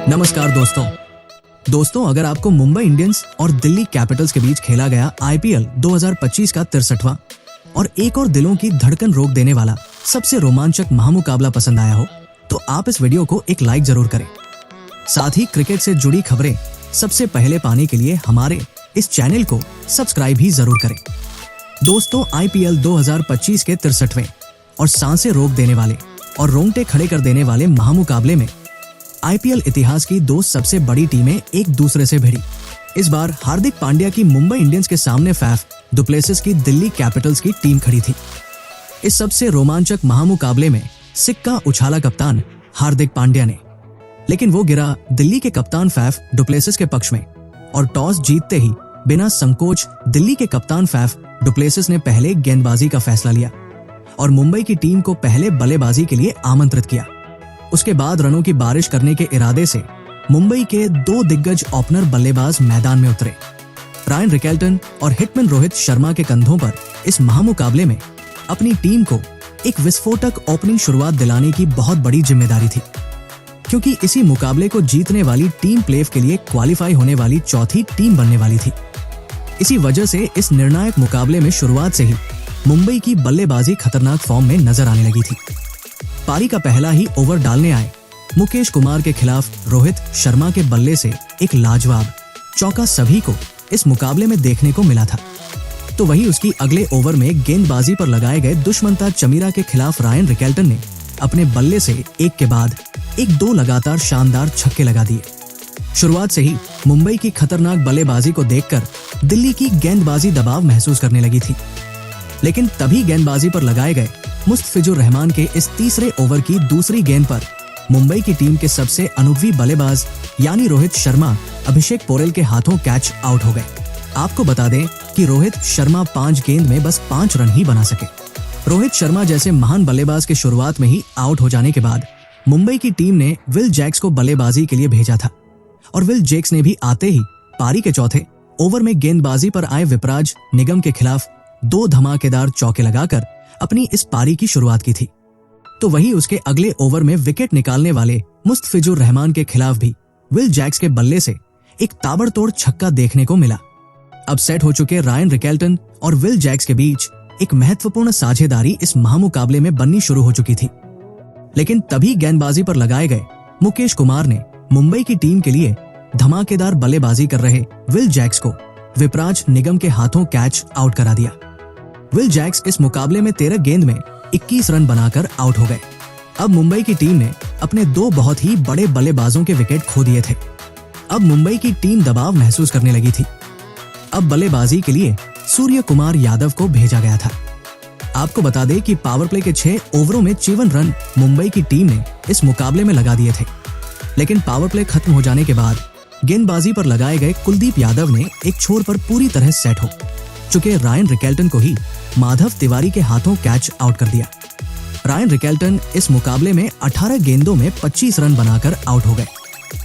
नमस्कार दोस्तों, अगर आपको मुंबई इंडियंस और दिल्ली कैपिटल्स के बीच खेला गया आईपीएल 2025 का 63वां और एक और दिलों की धड़कन रोक देने वाला सबसे रोमांचक महामुकाबला पसंद आया हो तो आप इस वीडियो को एक लाइक जरूर करें। साथ ही क्रिकेट से जुड़ी खबरें सबसे पहले पाने के लिए हमारे इस चैनल को सब्सक्राइब भी जरूर करें। दोस्तों, आईपीएल 2025 के 63वें और सांसें रोक देने वाले और रोंगटे खड़े कर देने वाले महामुकाबले में आईपीएल इतिहास की दो सबसे बड़ी टीमें एक दूसरे से भिड़ी। इस बार हार्दिक पांड्या की मुंबई इंडियंस के सामने फैफ डु प्लेसिस की दिल्ली कैपिटल्स की टीम खड़ी थी। इस सबसे रोमांचक महामुकाबले में सिक्का उछाला कप्तान हार्दिक पांड्या ने, लेकिन वो गिरा दिल्ली के कप्तान फैफ डु प्लेसिस के पक्ष में और टॉस जीतते ही बिना संकोच दिल्ली के कप्तान फैफ डु प्लेसिस ने पहले गेंदबाजी का फैसला लिया और मुंबई की टीम को पहले बल्लेबाजी के लिए आमंत्रित किया। उसके बाद रनों की बारिश करने के इरादे से मुंबई के दो दिग्गज ओपनर बल्लेबाज मैदान में उतरे। रायन रिकेल्टन और हिटमैन रोहित शर्मा के कंधों पर इस महामुकाबले में अपनी टीम को एक विस्फोटक ओपनिंग शुरुआत दिलाने की बहुत बड़ी जिम्मेदारी थी, क्योंकि इसी मुकाबले को जीतने वाली टीम प्लेऑफ के लिए क्वालिफाई होने वाली चौथी टीम बनने वाली थी। इसी वजह से इस निर्णायक मुकाबले में शुरुआत से ही मुंबई की बल्लेबाजी खतरनाक फॉर्म में नजर आने लगी थी। पारी का पहला ही ओवर डालने आए मुकेश कुमार के खिलाफ रोहित शर्मा के बल्ले से एक लाजवाब चौका सभी को इस मुकाबले में देखने को मिला था। तो वही उसकी अगले ओवर में गेंदबाजी पर लगाए गए दुष्मंता चमीरा के खिलाफ रायन रिकेल्टन ने अपने बल्ले से एक के बाद एक दो लगातार शानदार छक्के लगा दिए। शुरुआत से ही मुंबई की खतरनाक बल्लेबाजी को देखकर दिल्ली की गेंदबाजी दबाव महसूस करने लगी थी, लेकिन तभी गेंदबाजी पर लगाए गए मुस्तफिजुर रहमान के इस तीसरे ओवर की दूसरी गेंद पर मुंबई की टीम के सबसे अनुभवी बल्लेबाज यानी रोहित शर्मा अभिषेक पोरेल के हाथों कैच आउट हो गए। आपको बता दें कि रोहित शर्मा 5 गेंद में बस 5 रन ही बना सके। रोहित शर्मा जैसे महान बल्लेबाज के शुरुआत में ही आउट हो जाने के बाद मुंबई की टीम ने विल जैक्स को बल्लेबाजी के लिए भेजा था और विल जैक्स ने भी आते ही पारी के चौथे ओवर में गेंदबाजी पर आए विपराज निगम के खिलाफ 2 धमाकेदार चौके लगाकर अपनी इस पारी की शुरुआत की थी। तो वही उसके अगले ओवर में विकेट निकालने वाले मुस्तफिजुर रहमान के खिलाफ भी विल जैक्स के बल्ले से एक ताबड़तोड़ छक्का देखने को मिला। अब सेट हो चुके रायन रिकेल्टन और विल जैक्स के बीच एक महत्वपूर्ण साझेदारी इस महामुकाबले में बननी शुरू हो चुकी थी, लेकिन तभी गेंदबाजी पर लगाए गए मुकेश कुमार ने मुंबई की टीम के लिए धमाकेदार बल्लेबाजी कर रहे विल जैक्स को विपराज निगम के हाथों कैच आउट करा दिया। विल जैक्स इस मुकाबले में 13 गेंद में 21 रन बनाकर आउट हो गए। अब मुंबई की टीम ने अपने 2 बहुत ही बड़े बल्लेबाजों के विकेट खो दिए थे। अब मुंबई की टीम दबाव महसूस करने लगी थी। अब बल्लेबाजी के लिए सूर्य कुमार यादव को भेजा गया था। आपको बता दें कि पावर प्ले के 6 ओवरों में 54 रन मुंबई की टीम ने इस मुकाबले में लगा दिए थे, लेकिन पावर प्ले खत्म हो जाने के बाद गेंदबाजी पर लगाए गए कुलदीप यादव ने एक छोर पर पूरी तरह सेट हो चुके रायन रिकेल्टन को ही माधव तिवारी के हाथों कैच आउट कर दिया। रायन रिकेल्टन इस मुकाबले में 18 गेंदों में 25 रन बनाकर आउट हो गए।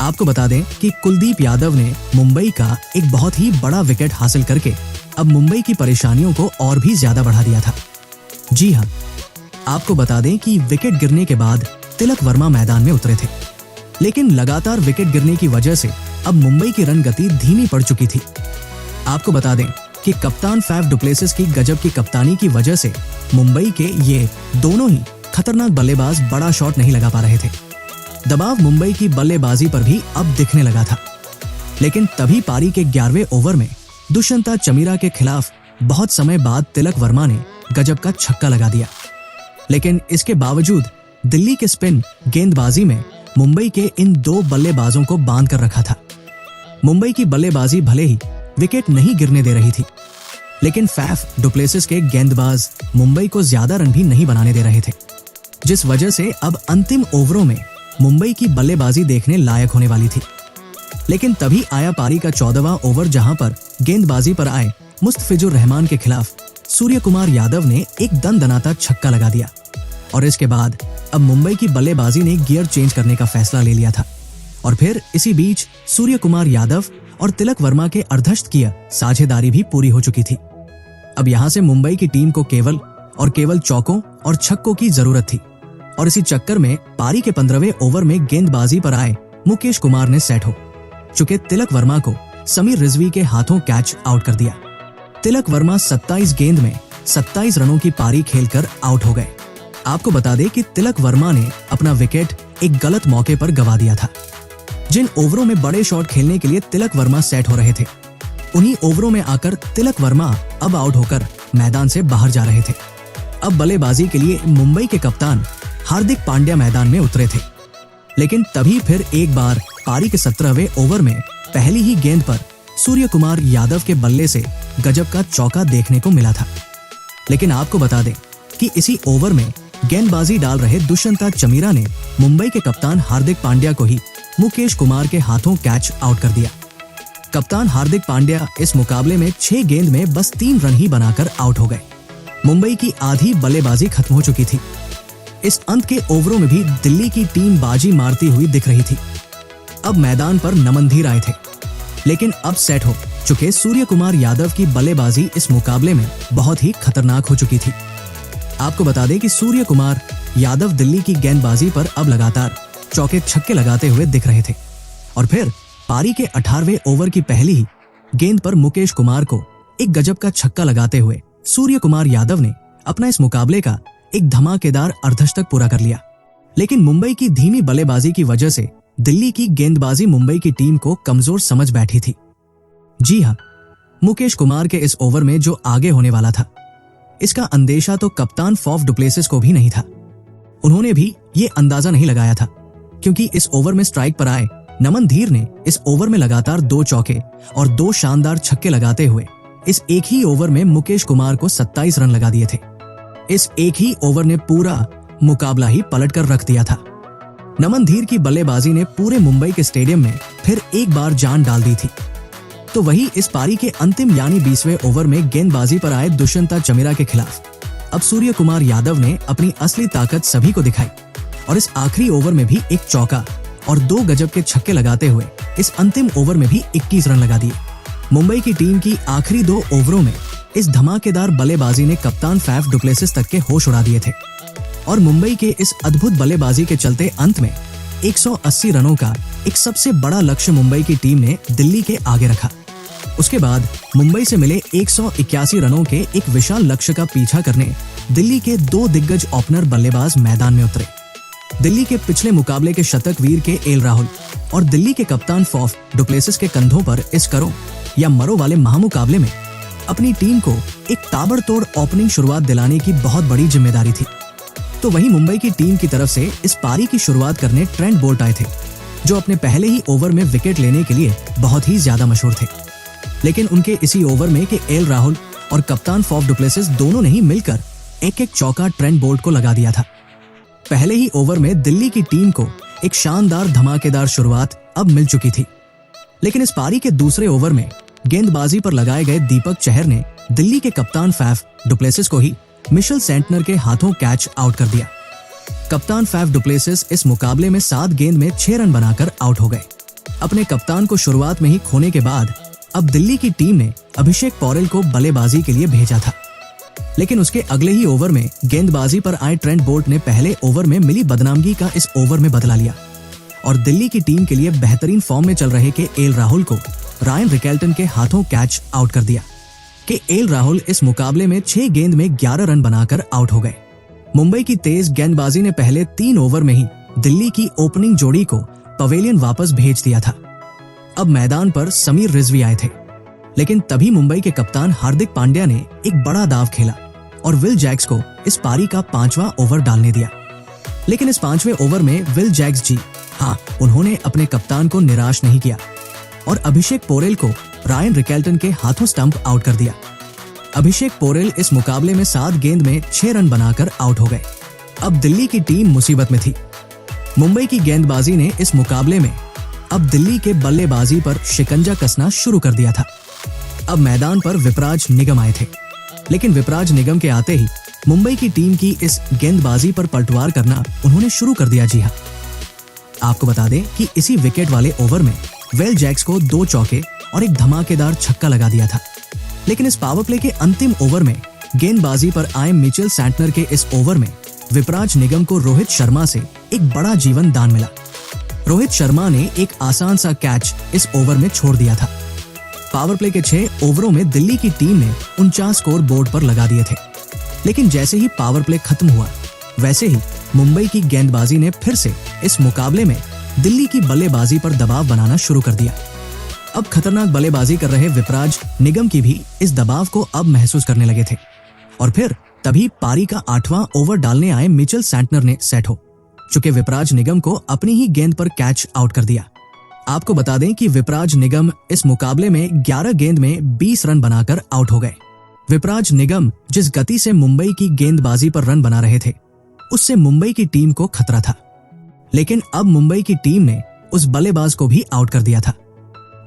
आपको बता दें कि कुलदीप यादव ने मुंबई का एक बहुत ही बड़ा विकेट हासिल करके अब मुंबई की परेशानियों को और भी ज्यादा बढ़ा दिया था। जी हाँ, आपको बता दें कि विकेट गिरने के बाद तिलक वर्मा मैदान में उतरे थे, लेकिन लगातार विकेट गिरने की वजह से अब मुंबई की रन गति धीमी पड़ चुकी थी। आपको बता दें कि कप्तान फैफ डु प्लेसिस की गजब की कप्तानी की वजह से मुंबई के ये दोनों ही खतरनाक बल्लेबाज बड़ा शॉट नहीं लगा पा रहे थे। दबाव मुंबई की बल्लेबाजी पर भी अब दिखने लगा था, लेकिन तभी पारी के 11वें ओवर में दुष्यंता चमीरा के खिलाफ बहुत समय बाद तिलक वर्मा ने गजब का छक्का लगा दिया। लेकिन इसके बावजूद दिल्ली के स्पिन गेंदबाजी में मुंबई के इन 2 बल्लेबाजों को बांध कर रखा था। मुंबई की बल्लेबाजी भले ही विकेट नहीं गिरने दे रही थी, लेकिन फैफ डु प्लेसिस के गेंदबाज मुंबई को ज्यादा रन भी नहीं बनाने दे रहे थे, जिस वजह से अब अंतिम ओवरों में मुंबई की बल्लेबाजी देखने लायक होने वाली थी। लेकिन तभी आया पारी का 14वां ओवर, जहां पर गेंदबाजी पर आए मुस्तफिजुर रहमान के खिलाफ सूर्य कुमार यादव ने एक दनदनाता छक्का लगा दिया और इसके बाद अब मुंबई की बल्लेबाजी ने गियर चेंज करने का फैसला ले लिया था। और फिर इसी बीच सूर्य कुमार यादव और तिलक वर्मा के अर्धशतकीय साझेदारी भी पूरी हो चुकी थी। अब यहां से मुंबई की टीम को केवल चौकों और छक्कों की जरूरत थी और इसी चक्कर में पारी के 15वें ओवर में गेंदबाजी पर आए मुकेश कुमार ने सेट हो चुके तिलक वर्मा को समीर रिजवी के हाथों कैच आउट कर दिया। तिलक वर्मा 27 गेंद में 27 रनों की पारी खेलकर आउट हो गए। आपको बता दें कि तिलक वर्मा ने अपना विकेट एक गलत मौके पर गंवा दिया था। जिन ओवरों में बड़े शॉट खेलने के लिए तिलक वर्मा सेट हो रहे थे, उन्हीं ओवरों में आकर तिलक वर्मा अब आउट होकर मैदान से बाहर जा रहे थे। अब बल्लेबाजी के लिए मुंबई के कप्तान हार्दिक पांड्या मैदान में उतरे थे, लेकिन तभी फिर एक बार पारी के 17वें ओवर में पहली ही गेंद पर सूर्य कुमार यादव के बल्ले से गजब का चौका देखने को मिला था। लेकिन आपको बता दें कि इसी ओवर में गेंदबाजी डाल रहे दुष्यंत चमीरा ने मुंबई के कप्तान हार्दिक पांड्या को ही मुकेश कुमार के हाथों कैच आउट कर दिया। कप्तान हार्दिक पांड्या इस मुकाबले में 6 गेंद में बस 3 रन ही बनाकर आउट हो गए। मुंबई की आधी बल्लेबाजी खत्म हो चुकी थी। इस अंत के ओवरों में भी दिल्ली की टीम बाजी मारती हुई दिख रही थी। अब मैदान पर नमनधीर आए थे, लेकिन अब सेट हो चुके सूर्य कुमार यादव की बल्लेबाजी इस मुकाबले में बहुत ही खतरनाक हो चुकी थी। आपको बता दें कि सूर्य कुमार यादव दिल्ली की गेंदबाजी पर अब लगातार चौके छक्के लगाते हुए दिख रहे थे और फिर पारी के 18वें ओवर की पहली ही गेंद पर मुकेश कुमार को एक गजब का छक्का लगाते हुए सूर्य कुमार यादव ने अपना इस मुकाबले का एक धमाकेदार अर्धशतक पूरा कर लिया। लेकिन मुंबई की धीमी बल्लेबाजी की वजह से दिल्ली की गेंदबाजी मुंबई की टीम को कमजोर समझ बैठी थी। जी हां, मुकेश कुमार के इस ओवर में जो आगे होने वाला था, इसका अंदेशा तो कप्तान फॉफ डुप्लेसिस को भी नहीं था। उन्होंने भी ये अंदाजा नहीं लगाया था, क्योंकि इस ओवर में स्ट्राइक पर आए नमन धीर ने इस ओवर में लगातार 2 चौके और 2 शानदार छक्के लगाते हुए इस एक ही ओवर में मुकेश कुमार को 27 रन लगा दिए थे। इस एक ही ओवर ने पूरा मुकाबला ही पलट कर रख दिया था। नमन धीर की बल्लेबाजी ने पूरे मुंबई के स्टेडियम में फिर एक बार जान डाल दी थी। तो वही इस पारी के अंतिम यानी 20वें ओवर में गेंदबाजी पर आए दुष्यंत चमीरा के खिलाफ अब सूर्य कुमार यादव ने अपनी असली ताकत सभी को दिखाई और इस आखिरी ओवर में भी एक चौका और 2 गजब के छक्के लगाते हुए इस अंतिम ओवर में भी 21 रन लगा दिए। मुंबई की टीम की आखिरी 2 ओवरों में इस धमाकेदार बल्लेबाजी ने कप्तान फैफ डुप्लेसिस तक के होश उड़ा दिए थे और मुंबई के इस अद्भुत बल्लेबाजी के चलते अंत में 180 रनों का एक सबसे बड़ा लक्ष्य मुंबई की टीम ने दिल्ली के आगे रखा। उसके बाद मुंबई से मिले 181 रनों के एक विशाल लक्ष्य का पीछा करने दिल्ली के 2 दिग्गज ओपनर बल्लेबाज मैदान में उतरे। दिल्ली के पिछले मुकाबले के शतक वीर के एल राहुल और दिल्ली के कप्तान फॉफ डुप्लेसिस के कंधों पर इस करो या मरो वाले महामुकाबले में अपनी टीम को एक ताबड़तोड़ ओपनिंग शुरुआत दिलाने की बहुत बड़ी जिम्मेदारी थी। तो वहीं मुंबई की टीम की तरफ से इस पारी की शुरुआत करने ट्रेंट बोल्ट आए थे, जो अपने पहले ही ओवर में विकेट लेने के लिए बहुत ही ज्यादा मशहूर थे। लेकिन उनके इसी ओवर में के एल राहुल और कप्तान फॉफ डुप्लेसिस दोनों ने ही मिलकर एक चौका ट्रेंट बोल्ट को लगा दिया था। पहले ही ओवर में दिल्ली की टीम को एक शानदार धमाकेदार शुरुआत अब मिल चुकी थी। लेकिन इस पारी के दूसरे ओवर में गेंदबाजी पर लगाए गए दीपक चहर ने दिल्ली के कप्तान फैफ डुप्लेसिस को ही मिशेल सेंटनर के हाथों कैच आउट कर दिया। कप्तान फैफ डुप्लेसिस इस मुकाबले में 7 गेंद में 6 रन बनाकर आउट हो गए। अपने कप्तान को शुरुआत में ही खोने के बाद अब दिल्ली की टीम ने अभिषेक पौरेल को बल्लेबाजी के लिए भेजा था। लेकिन उसके अगले ही ओवर में गेंदबाजी पर आए ट्रेंट बोल्ट ने पहले ओवर में मिली बदनामगी का इस ओवर में बदला लिया और दिल्ली की टीम के लिए बेहतरीन फॉर्म में चल रहे के एल राहुल को रायन रिकेल्टन के हाथों कैच आउट कर दिया। के एल राहुल इस मुकाबले में 6 गेंद में 11 रन बनाकर आउट हो गए। मुंबई की तेज गेंदबाजी ने पहले 3 ओवर में ही दिल्ली की ओपनिंग जोड़ी को पवेलियन वापस भेज दिया था। अब मैदान पर समीर रिजवी आए थे, लेकिन तभी मुंबई के कप्तान हार्दिक पांड्या ने एक बड़ा दाव खेला और विल जैक्स को इस पारी का 5वां ओवर डालने दिया। लेकिन इस 5वें ओवर में विल जैक्स जी उन्होंने अपने कप्तान को निराश नहीं किया और अभिषेक पौरेल को रायन रिकेल्टन के हाथों स्टंप आउट कर दिया। अभिषेक पौरेल इस मुकाबले में 7 गेंद में 6 रन बनाकर आउट हो गए। अब दिल्ली की टीम मुसीबत में थी। मुंबई की गेंदबाजी ने इस मुकाबले में अब दिल्ली के बल्लेबाजी पर शिकंजा कसना शुरू कर दिया था। अब मैदान पर विपराज निगम आए थे, लेकिन विपराज निगम के आते ही मुंबई की टीम की इस गेंदबाजी पर पलटवार करना उन्होंने शुरू कर दिया। जी हाँ, आपको बता दें कि इसी विकेट वाले ओवर में विल जैक्स को 2 चौके और एक धमाकेदार छक्का लगा दिया था। लेकिन इस पावर प्ले के अंतिम ओवर में गेंदबाजी पर आए मिचेल सैंटनर के इस ओवर में विपराज निगम को रोहित शर्मा से एक बड़ा जीवन दान मिला। रोहित शर्मा ने एक आसान सा कैच इस ओवर में छोड़ दिया था। पावर प्ले के 6 ओवरों में दिल्ली की टीम ने 49 स्कोर बोर्ड पर लगा दिए थे, लेकिन जैसे ही पावर प्ले खत्म हुआ वैसे ही मुंबई की गेंदबाजी ने फिर से इस मुकाबले में दिल्ली की बल्लेबाजी पर दबाव बनाना शुरू कर दिया। अब खतरनाक बल्लेबाजी कर रहे विपराज निगम की भी इस दबाव को अब महसूस करने लगे थे और फिर तभी पारी का 8वां ओवर डालने आए मिचेल सैंटनर ने सेट हो चुके विपराज निगम को अपनी ही गेंद पर कैच आउट कर दिया। आपको बता दें कि विपराज निगम इस मुकाबले में 11 गेंद में 20 रन बनाकर आउट हो गए। विपराज निगम जिस गति से मुंबई की गेंदबाजी पर रन बना रहे थे उससे मुंबई की टीम को खतरा था, लेकिन अब मुंबई की टीम ने उस बल्लेबाज को भी आउट कर दिया था।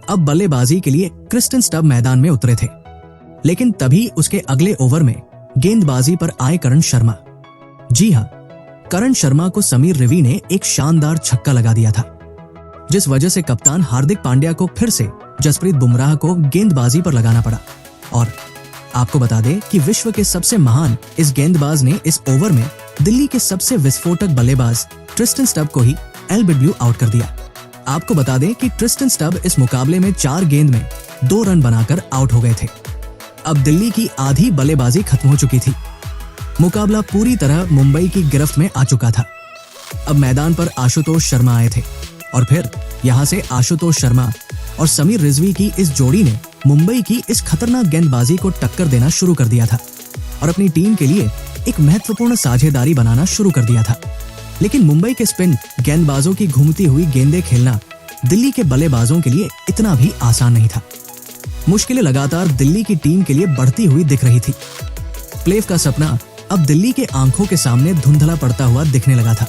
अब बल्लेबाजी के लिए क्रिस्टन स्टब मैदान में उतरे थे, लेकिन तभी उसके अगले ओवर में गेंदबाजी पर आए करण शर्मा। जी हां, करण शर्मा को समीर रिवी ने एक शानदार छक्का लगा दिया था, जिस वजह से कप्तान हार्दिक पांड्या को फिर से जसप्रीत बुमराह को गेंदबाजी पर लगाना पड़ा। और आपको बता दें कि विश्व के सबसे महान इस गेंदबाज ने इस ओवर में दिल्ली के सबसे विस्फोटक बल्लेबाज ट्रिस्टन स्टब को ही एलबिडब्ल्यू आउट कर दिया। आपको बता दें कि ट्रिस्टन स्टब इस मुकाबले में 4 गेंद में 2 रन बनाकर आउट हो गए थे। अब दिल्ली की आधी बल्लेबाजी खत्म हो चुकी थी। मुकाबला पूरी तरह मुंबई की गिरफ्त में आ चुका था। अब मैदान पर आशुतोष शर्मा आए थे और फिर यहां से आशुतोष शर्मा और समीर रिजवी की इस जोड़ी ने मुंबई की इस खतरनाक गेंदबाजी को टक्कर देना शुरू कर दिया था और अपनी टीम के लिए एक महत्वपूर्ण साझेदारी बनाना शुरू कर दिया था। लेकिन मुंबई के स्पिन गेंदबाजों की घूमती हुई गेंदें खेलना दिल्ली के बल्लेबाजों के लिए इतना भी आसान नहीं था। मुश्किलें लगातार दिल्ली की टीम के लिए बढ़ती हुई दिख रही थी। प्लेऑफ का सपना अब दिल्ली के आंखों के सामने धुंधला पड़ता हुआ दिखने लगा था,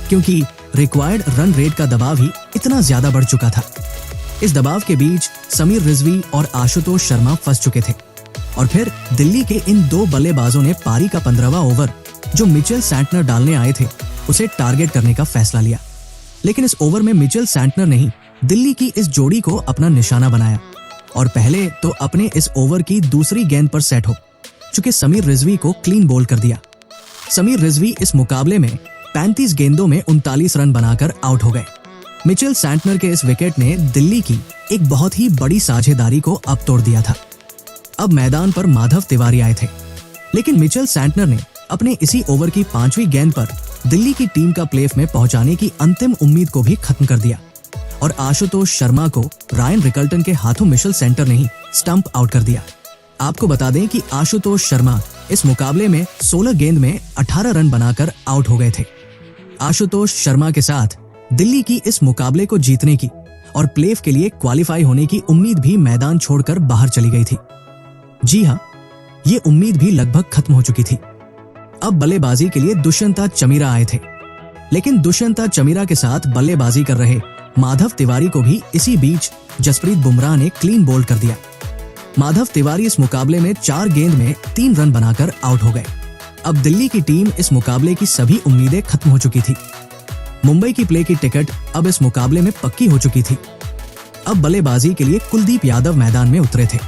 क्योंकि रिक्वायर्ड रन रेट का दबाव ही इतना ज्यादा बढ़ चुका था। इस दबाव के बीच समीर रिजवी और आशुतोष शर्मा फंस चुके थे और फिर दिल्ली के इन 2 बल्लेबाजों ने पारी का 15वां ओवर जो मिचेल सैंटनर डालने आए थे उसे टारगेट करने का फैसला लिया। लेकिन इस ओवर में मिचेल सैंटनर ने ही दिल्ली की इस जोड़ी को अपना निशाना बनाया और पहले तो अपने इस ओवर की दूसरी गेंद पर सेट हो चुके समीर रिजवी को क्लीन बोल्ड कर दिया। समीर रिजवी इस मुकाबले में 35 गेंदों में 39 रन बनाकर आउट हो गए। मिचेल सैंटनर के इस विकेट ने दिल्ली की एक बहुत ही बड़ी साझेदारी को अब तोड़ दिया था। अब मैदान पर माधव तिवारी आए थे, लेकिन मिचेल सैंटनर ने अपने इसी ओवर की 5वीं गेंद पर दिल्ली की टीम का प्लेऑफ में पहुंचाने की अंतिम उम्मीद को भी खत्म कर दिया और आशुतोष शर्मा को रायन रिकल्टन के हाथों मिशेल सेंटर ने ही स्टंप आउट कर दिया। आपको बता दें कि आशुतोष शर्मा इस मुकाबले में 16 गेंद में 18 रन बनाकर आउट हो गए थे। आशुतोष शर्मा के साथ दिल्ली की इस मुकाबले को जीतने की और प्लेऑफ के लिए क्वालिफाई होने की उम्मीद भी मैदान छोड़कर बाहर चली गई थी। जी हां, ये उम्मीद भी लगभग खत्म हो चुकी थी। अब बल्लेबाजी के लिए दुष्यंता चमीरा आए थे, लेकिन दुष्यंता चमीरा के साथ बल्लेबाजी कर रहे माधव तिवारी को भी इसी बीच जसप्रीत बुमराह ने क्लीन बोल्ड कर दिया। माधव तिवारी इस मुकाबले में 4 गेंद में 3 रन बनाकर आउट हो गए। अब दिल्ली की टीम इस मुकाबले की सभी उम्मीदें खत्म हो चुकी थी। मुंबई की प्ले की टिकट अब इस मुकाबले में पक्की हो चुकी थी। अब बल्लेबाजी के लिए कुलदीप यादव मैदान में उतरे थे,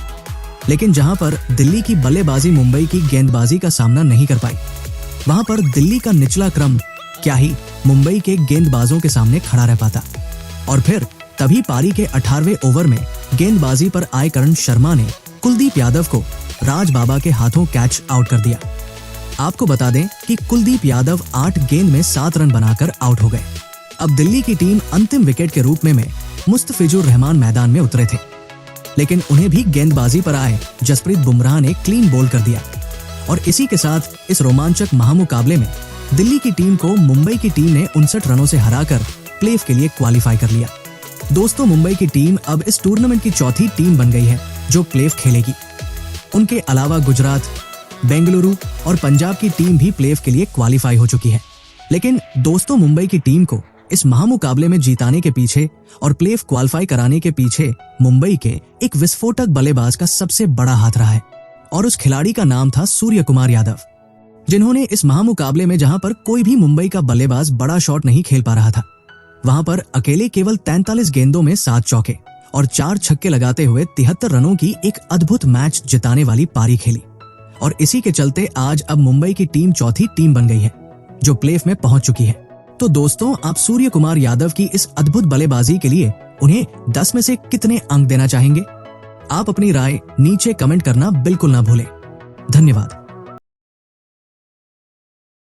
लेकिन जहां पर दिल्ली की बल्लेबाजी मुंबई की गेंदबाजी का सामना नहीं कर पाई, वहां पर दिल्ली का निचला क्रम क्या ही मुंबई के गेंदबाजों के सामने खड़ा रह पाता। और फिर तभी पारी के 18वें ओवर में गेंदबाजी पर आए करण शर्मा ने कुलदीप यादव को राज बाबा के हाथों कैच आउट कर दिया। आपको बता दें कि कुलदीप यादव 8 गेंद में 7 रन बनाकर आउट हो गए। अब दिल्ली की टीम अंतिम विकेट के रूप में मुस्तफिजुर रहमान मैदान में उतरे थे, लेकिन उन्हें भी गेंदबाजी पर आए जसप्रीत बुमराह ने क्लीन बोल्ड कर दिया और इसी के साथ इस रोमांचक महामुकाबले में दिल्ली की टीम को मुंबई की टीम ने 59 रनों से हराकर प्लेऑफ के लिए क्वालिफाई कर लिया। दोस्तों, मुंबई की टीम अब इस टूर्नामेंट की चौथी टीम बन गई है जो प्लेऑफ खेलेगी। उनके अलावा गुजरात, बेंगलुरु और पंजाब की टीम भी प्लेऑफ के लिए क्वालिफाई हो चुकी है। लेकिन दोस्तों, मुंबई की टीम को इस महामुकाबले में जीताने के पीछे और प्लेऑफ क्वालिफाई कराने के पीछे मुंबई के एक विस्फोटक बल्लेबाज का सबसे बड़ा हाथ रहा है और उस खिलाड़ी का नाम था सूर्य कुमार यादव, जिन्होंने इस महामुकाबले में जहां पर कोई भी मुंबई का बल्लेबाज बड़ा शॉट नहीं खेल पा रहा था, वहां पर अकेले केवल 43 गेंदों में 7 चौके और 4 छक्के लगाते हुए 73 रनों की एक अद्भुत मैच जिताने वाली पारी खेली और इसी के चलते आज अब मुंबई की टीम चौथी टीम बन गई है जो प्लेऑफ में पहुंच चुकी है। तो दोस्तों, आप सूर्य कुमार यादव की इस अद्भुत बल्लेबाजी के लिए उन्हें 10 में से कितने अंक देना चाहेंगे? आप अपनी राय नीचे कमेंट करना बिल्कुल ना भूलें। धन्यवाद।